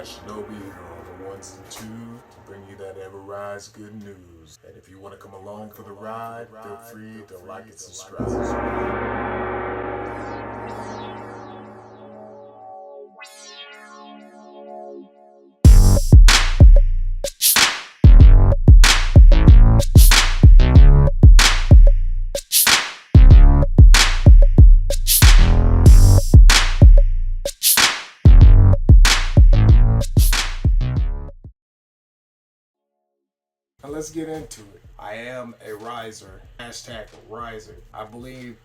Shinobi here on the ones and two to bring you that Everrise good news. And if you want to come along for the ride, feel free to like and subscribe. Now let's get into it. I am a riser, hashtag riser. I believe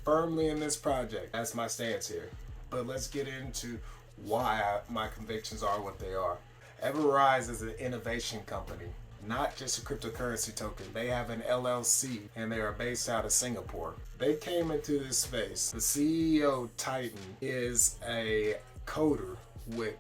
firmly in this project. That's my stance here. But let's get into why my convictions are what they are. Everrise is an innovation company, not just a cryptocurrency token. They have an LLC and they are based out of Singapore. They came into this space. The CEO, Titan, is a coder with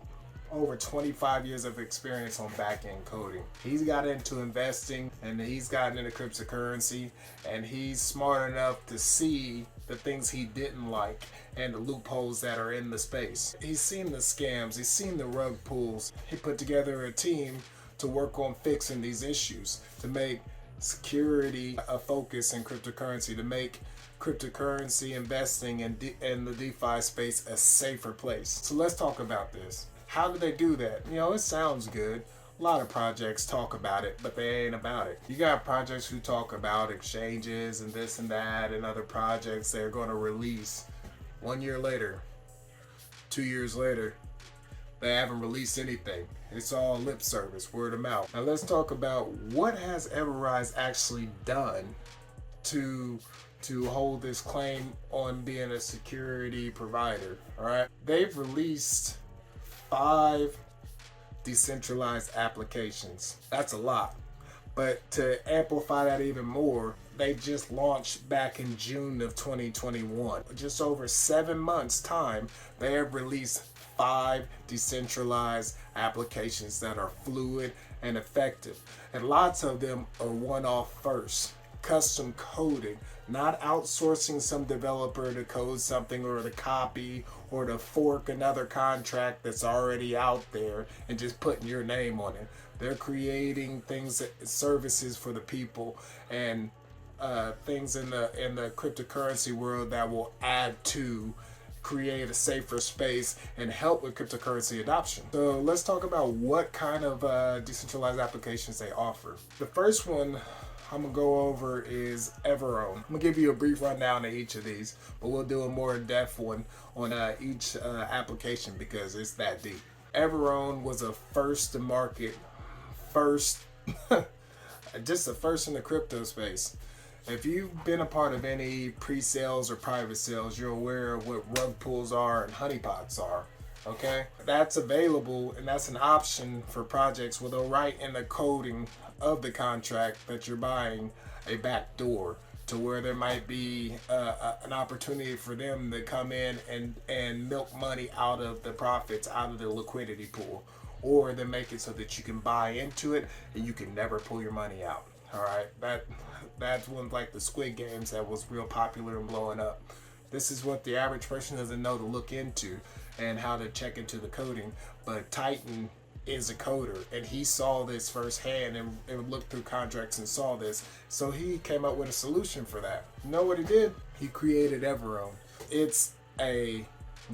over 25 years of experience on back-end coding. He's got into investing and he's gotten into cryptocurrency, and he's smart enough to see the things he didn't like and the loopholes that are in the space. He's seen the scams, he's seen the rug pulls. He put together a team to work on fixing these issues, to make security a focus in cryptocurrency, to make cryptocurrency investing in the DeFi space a safer place. So let's talk about this. How do they do that? You know, it sounds good. A lot of projects talk about it, but they ain't about it. You got projects who talk about exchanges and this and that, and other projects they're going to release 1 year later, 2 years later. They haven't released anything. It's all lip service, word of mouth. Now let's talk about what has Everrise actually done to hold this claim on being a security provider. All right, they've released 5 decentralized applications. That's a lot. But to amplify that even more, they just launched back in June of 2021. Just over 7 months time, they have released 5 decentralized applications that are fluid and effective. And lots of them are one-off first, custom coded, not outsourcing some developer to code something or to copy or to fork another contract that's already out there and just putting your name on it. They're creating things, services for the people, and things in the cryptocurrency world that will add to create a safer space and help with cryptocurrency adoption. So let's talk about what kind of decentralized applications they offer. The first one I'm gonna go over is EverOwn. I'm gonna give you a brief rundown of each of these, but we'll do a more in-depth one on each application because it's that deep. EverOwn was a first to market, just the first in the crypto space. If you've been a part of any pre-sales or private sales, you're aware of what rug pulls are and honeypots are. Okay, that's available, and that's an option for projects where they'll write in the coding of the contract that you're buying a back door to where there might be an opportunity for them to come in and milk money out of the profits, out of the liquidity pool, or they make it so that you can buy into it and you can never pull your money out. All right, that's one like the Squid Games that was real popular and blowing up. This is what the average person doesn't know to look into and how to check into the coding, but Titan is a coder and he saw this firsthand and looked through contracts and saw this, so he came up with a solution for that. You know what he did? He created EverOwn. It's a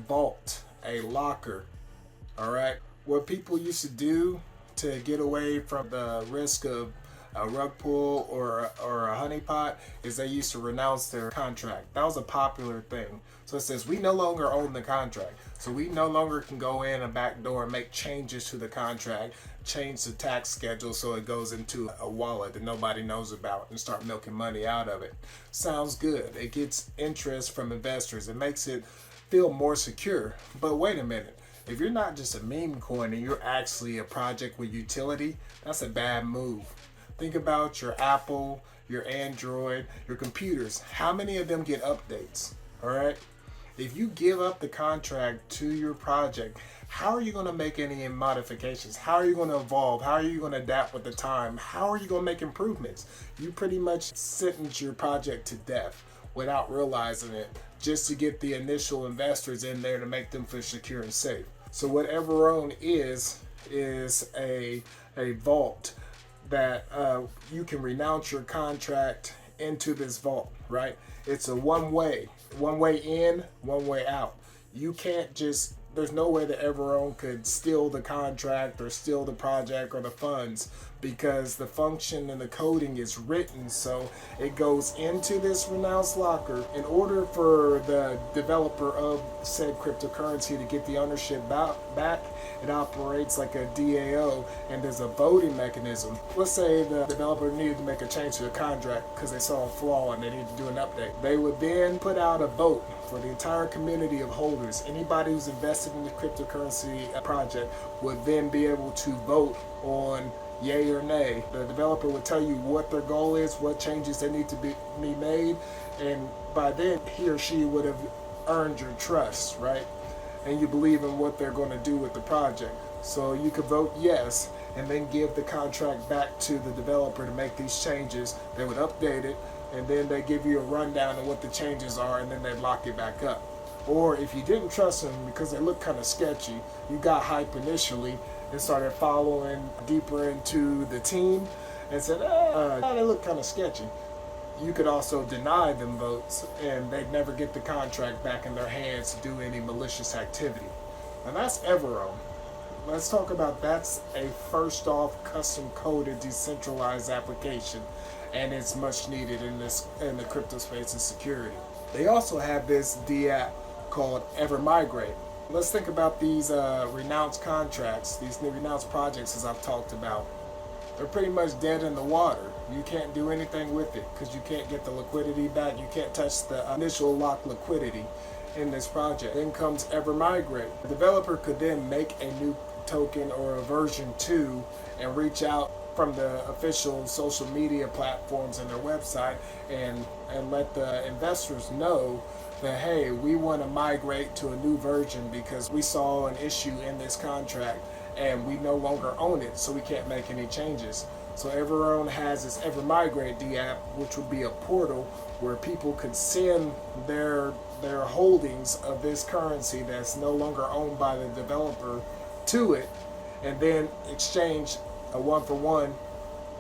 vault, a locker. All right, what people used to do to get away from the risk of a rug pull or a honeypot is they used to renounce their contract. That was a popular thing. So it says we no longer own the contract. So we no longer can go in a back door and make changes to the contract, change the tax schedule so it goes into a wallet that nobody knows about and start milking money out of it. Sounds good. It gets interest from investors. It makes it feel more secure. But wait a minute. If you're not just a meme coin and you're actually a project with utility, that's a bad move. Think about your Apple, your Android, your computers. How many of them get updates? All right. If you give up the contract to your project, how are you going to make any modifications? How are you going to evolve? How are you going to adapt with the time? How are you going to make improvements? You pretty much sentence your project to death without realizing it, just to get the initial investors in there to make them feel secure and safe. So what EverOwn is is a vault that you can renounce your contract into this vault, right? It's a one way in, one way out. You can't just, there's no way that EverOwn could steal the contract or steal the project or the funds, because the function and the coding is written so it goes into this renounced locker. In order for the developer of said cryptocurrency to get the ownership back, it operates like a DAO, and there's a voting mechanism. Let's say the developer needed to make a change to the contract because they saw a flaw and they needed to do an update. They would then put out a vote for the entire community of holders. Anybody who's invested in the cryptocurrency project would then be able to vote on yay or nay. The developer would tell you what their goal is, what changes they need to be made, and by then he or she would have earned your trust, right? And you believe in what they're going to do with the project. So you could vote yes and then give the contract back to the developer to make these changes. They would update it, and then they give you a rundown of what the changes are, and then they lock it back up. Or if you didn't trust them because they look kind of sketchy, you got hype initially and started following deeper into the team and said, they look kind of sketchy. You could also deny them votes and they'd never get the contract back in their hands to do any malicious activity. And that's EverOwn. Let's talk about, that's a first off custom coded decentralized application, and it's much needed in the crypto space and security. They also have this DApp called EverMigrate. Let's think about these renounced contracts, these renounced projects, as I've talked about. They're pretty much dead in the water. You can't do anything with it because you can't get the liquidity back. You can't touch the initial lock liquidity in this project. Then comes EverMigrate. The developer could then make a new token or a version 2 and reach out from the official social media platforms and their website and let the investors know that, hey, we want to migrate to a new version because we saw an issue in this contract and we no longer own it, so we can't make any changes. So EverOwn has this EverMigrate DApp, which would be a portal where people could send their holdings of this currency that's no longer owned by the developer to it, and then exchange a one-for-one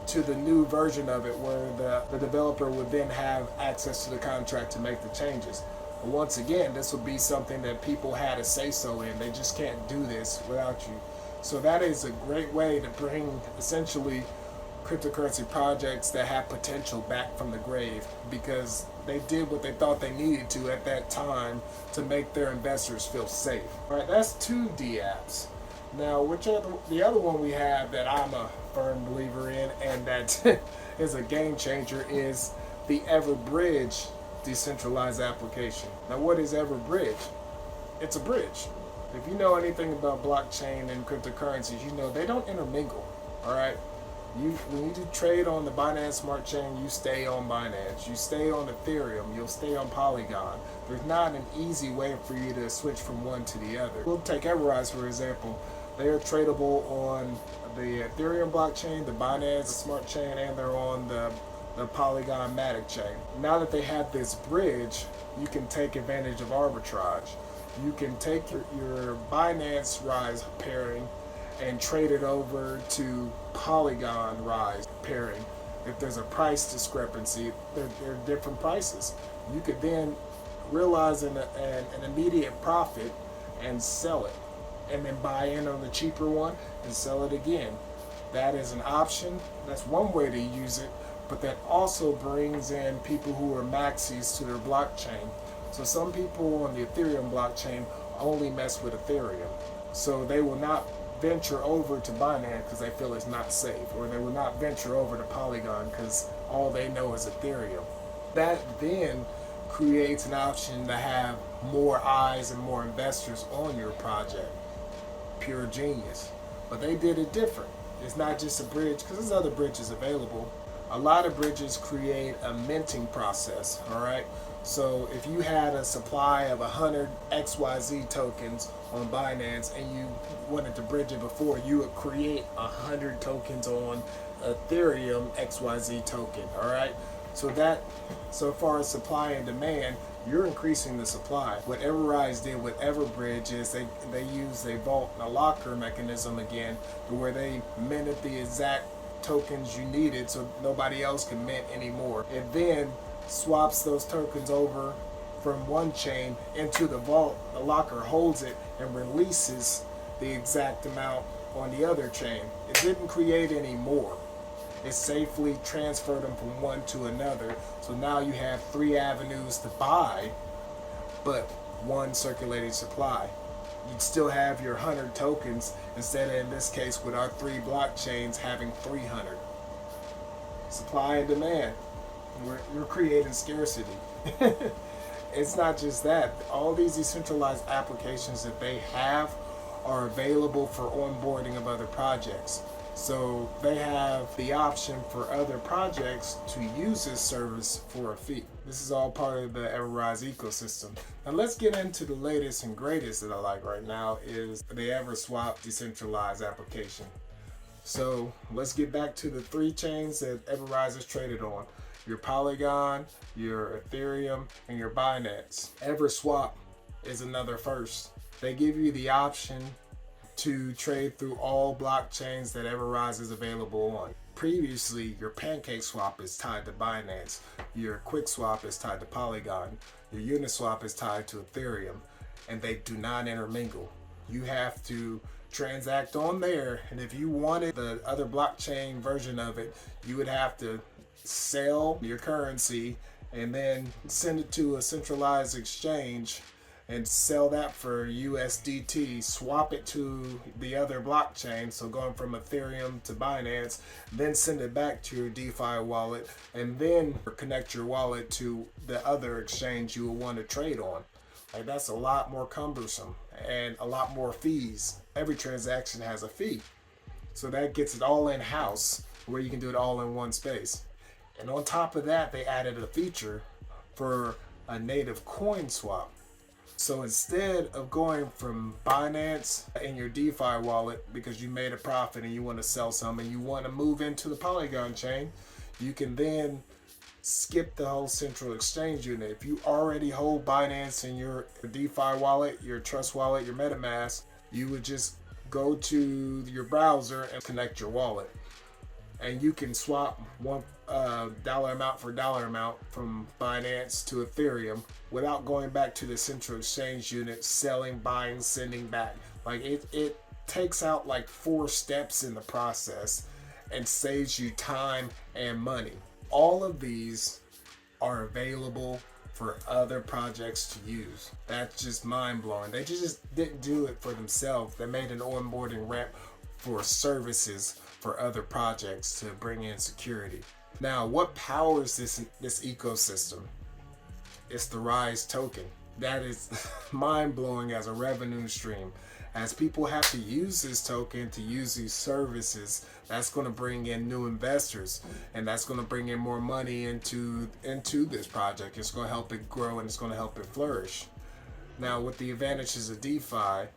to the new version of it, where the developer would then have access to the contract to make the changes. But once again, this would be something that people had a say-so in. They just can't do this without you. So that is a great way to bring essentially cryptocurrency projects that have potential back from the grave, because they did what they thought they needed to at that time to make their investors feel safe. All right, that's 2 DApps. Now, the other one we have that I'm a firm believer in, and that is a game changer, is the Everbridge decentralized application. Now, what is Everbridge? It's a bridge. If you know anything about blockchain and cryptocurrencies, you know they don't intermingle. All right. When you trade on the Binance Smart Chain, you stay on Binance. You stay on Ethereum. You'll stay on Polygon. There's not an easy way for you to switch from one to the other. We'll take Everrise, for example. They are tradable on the Ethereum blockchain, the Binance Smart Chain, and they're on the Polygon Matic chain. Now that they have this bridge, you can take advantage of arbitrage. You can take your Binance Rise pairing and trade it over to Polygon Rise pairing. If there's a price discrepancy, there are different prices. You could then realize an immediate profit and sell it, and then buy in on the cheaper one and sell it again. That is an option. That's one way to use it, but that also brings in people who are maxis to their blockchain. So some people on the Ethereum blockchain only mess with Ethereum. So they will not venture over to Binance because they feel it's not safe, or they will not venture over to Polygon because all they know is Ethereum. That then creates an option to have more eyes and more investors on your project. Pure genius. But they did it different. It's not just a bridge, because there's other bridges available. A lot of bridges create a minting process, all right? So if you had a supply of 100 XYZ tokens on Binance and you wanted to bridge it before, you would create 100 tokens on Ethereum XYZ token, all right? So far as supply and demand, you're increasing the supply. What Everrise did with Everbridge is they used a vault and a locker mechanism again, to where they minted the exact tokens you needed so nobody else can mint anymore. It then swaps those tokens over from one chain into the vault. The locker holds it and releases the exact amount on the other chain. It didn't create any more. It safely transferred them from one to another. So now you have 3 avenues to buy, but 1 circulating supply. You'd still have your 100 tokens instead of, in this case, with our 3 blockchains, having 300. Supply and demand. You're creating scarcity. It's not just that. All these decentralized applications that they have are available for onboarding of other projects. So they have the option for other projects to use this service for a fee. This is all part of the Everrise ecosystem. Now let's get into the latest and greatest that I like right now is the Everswap decentralized application. So let's get back to the 3 chains that Everrise is traded on. Your Polygon, your Ethereum, and your Binance. Everswap is another first. They give you the option to trade through all blockchains that Everrise is available on. Previously, your PancakeSwap is tied to Binance, your QuickSwap is tied to Polygon, your Uniswap is tied to Ethereum, and they do not intermingle. You have to transact on there, and if you wanted the other blockchain version of it, you would have to sell your currency and then send it to a centralized exchange and sell that for USDT, swap it to the other blockchain, so going from Ethereum to Binance, then send it back to your DeFi wallet, and then connect your wallet to the other exchange you will want to trade on. Like, that's a lot more cumbersome and a lot more fees. Every transaction has a fee. So that gets it all in-house, where you can do it all in one space. And on top of that, they added a feature for a native coin swap. So instead of going from Binance in your DeFi wallet because you made a profit and you want to sell some and you want to move into the Polygon chain, you can then skip the whole central exchange unit. If you already hold Binance in your DeFi wallet, your Trust wallet, your MetaMask, you would just go to your browser and connect your wallet. And you can swap one dollar amount for dollar amount from Binance to Ethereum without going back to the central exchange unit, selling, buying, sending back. Like it takes out like 4 steps in the process and saves you time and money. All of these are available for other projects to use. That's just mind blowing. They just didn't do it for themselves. They made an onboarding ramp for services for other projects to bring in security. Now, what powers this ecosystem? It's the Rise token. That is mind blowing as a revenue stream. As people have to use this token to use these services, that's going to bring in new investors, and that's going to bring in more money into this project. It's going to help it grow and it's going to help it flourish. Now, with the advantages of DeFi,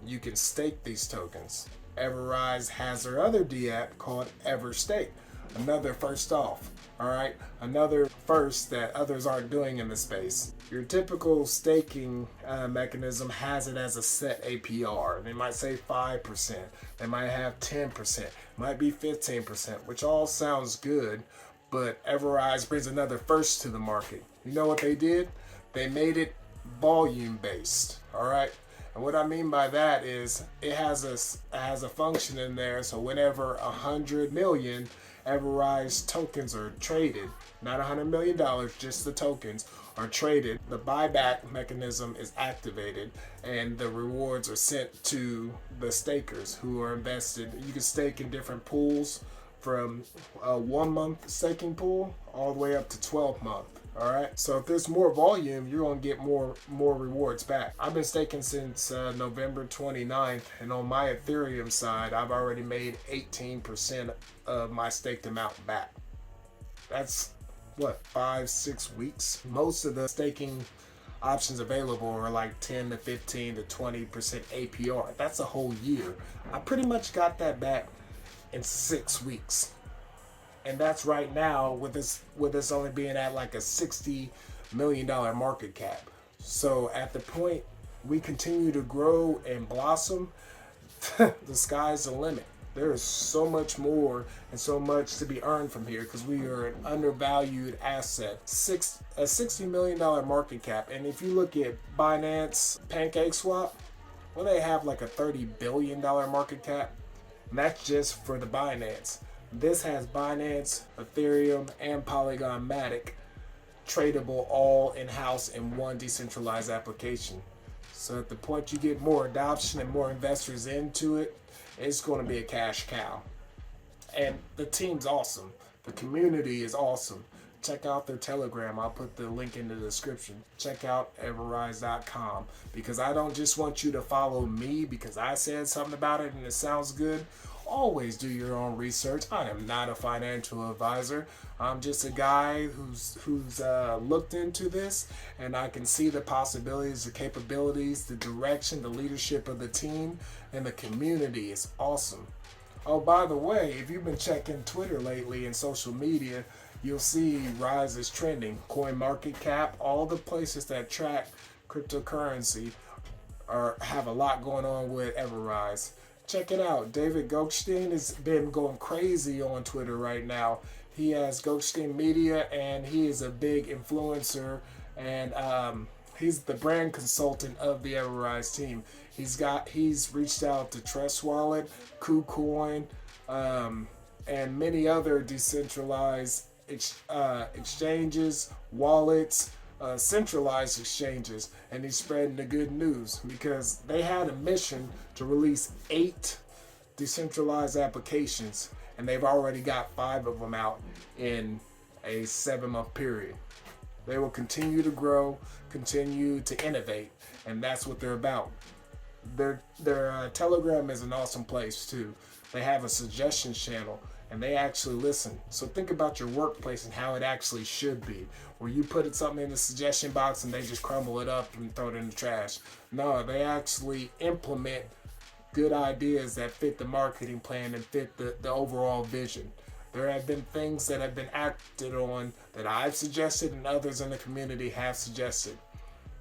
you can stake these tokens. Everrise has their other DApp called EverStake. Another first off, all right? Another first that others aren't doing in the space. Your typical staking mechanism has it as a set APR. They might say 5%. They might have 10%. Might be 15%, which all sounds good, but Everrise brings another first to the market. You know what they did? They made it volume based, all right? And what I mean by that is it has a function in there, so whenever 100 million Everrise tokens are traded, not $100 million, just the tokens are traded, the buyback mechanism is activated and the rewards are sent to the stakers who are invested. You can stake in different pools from a 1-month staking pool all the way up to 12-month. All right, so if there's more volume, you're gonna get more rewards back. I've been staking since November 29th, and on my Ethereum side, I've already made 18% of my staked amount back. That's what, 5-6 weeks? Most of the staking options available are like 10 to 15 to 20% APR. That's a whole year. I pretty much got that back in 6 weeks. And that's right now with this only being at like a $60 million market cap. So at the point we continue to grow and blossom, the sky's the limit. There is so much more and so much to be earned from here because we are an undervalued asset. A $60 million market cap. And if you look at Binance, PancakeSwap, well, they have like a $30 billion market cap. And that's just for the Binance. This has Binance, Ethereum, and Polygon Matic tradable all in-house in one decentralized application. So at the point you get more adoption and more investors into it, it's going to be a cash cow. And the team's awesome. The community is awesome. Check out their Telegram. I'll put the link in the description. Check out everrise.com because I don't just want you to follow me because I said something about it and it sounds good. Always do your own research. I am not a financial advisor. I'm just a guy who's looked into this, and I can see the possibilities, the capabilities, the direction, the leadership of the team, and the community is awesome. Oh, by the way, if you've been checking Twitter lately and social media, you'll see Rise is trending. CoinMarketcap, all the places that track cryptocurrency have a lot going on with Everrise. Check it out. David Goldstein has been going crazy on Twitter right now. He has Goldstein Media, and he is a big influencer, and he's the brand consultant of the Everrise team. He's reached out to Trust Wallet, KuCoin, and many other decentralized exchanges, wallets, centralized exchanges, and he's spreading the good news because they had a mission to release 8 decentralized applications, and they've already got 5 of them out in a 7-month period. They will continue to grow, continue to innovate, and that's what they're about. Their Telegram is an awesome place too. They have a suggestions channel, and they actually listen. So think about your workplace and how it actually should be, where you put something in the suggestion box and they just crumble it up and throw it in the trash. No, they actually implement good ideas that fit the marketing plan and fit the overall vision. There have been things that have been acted on that I've suggested and others in the community have suggested.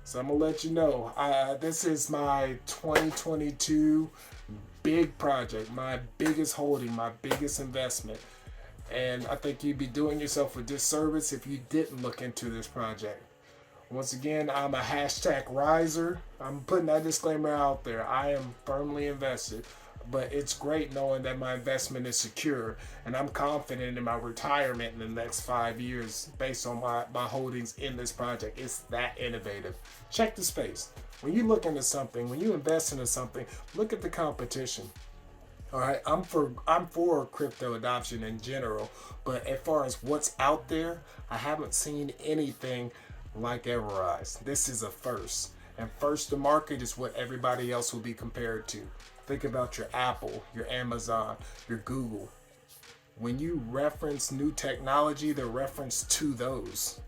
So I'm going to let you know, this is my 2022 big project, my biggest holding, my biggest investment. And I think you'd be doing yourself a disservice if you didn't look into this project. Once again, I'm a hashtag riser. I'm putting that disclaimer out there. I am firmly invested, but it's great knowing that my investment is secure, and I'm confident in my retirement in the next 5 years based on my holdings in this project. It's that innovative. Check the space. When you look into something, when you invest into something, look at the competition. All right, I'm for crypto adoption in general, but as far as what's out there, I haven't seen anything like Everrise. This is a first, and first to market is what everybody else will be compared to. Think about your Apple, your Amazon, your Google. When you reference new technology, they're referenced to those.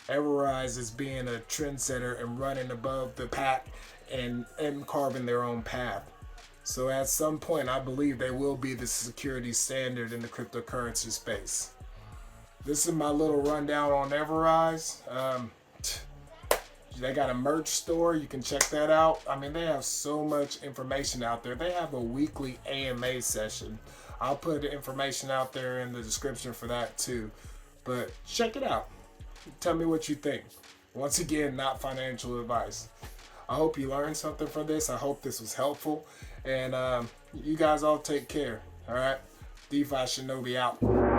Everrise is being a trendsetter and running above the pack and carving their own path. So at some point, I believe they will be the security standard in the cryptocurrency space. This is my little rundown on Everrise. They got a merch store. You can check that out. I mean, they have so much information out there. They have a weekly AMA session. I'll put the information out there in the description for that too. But check it out. Tell me what you think. Once again, not financial advice. I hope you learned something from this. I hope this was helpful. And you guys all take care. All right. DeFi Shinobi out.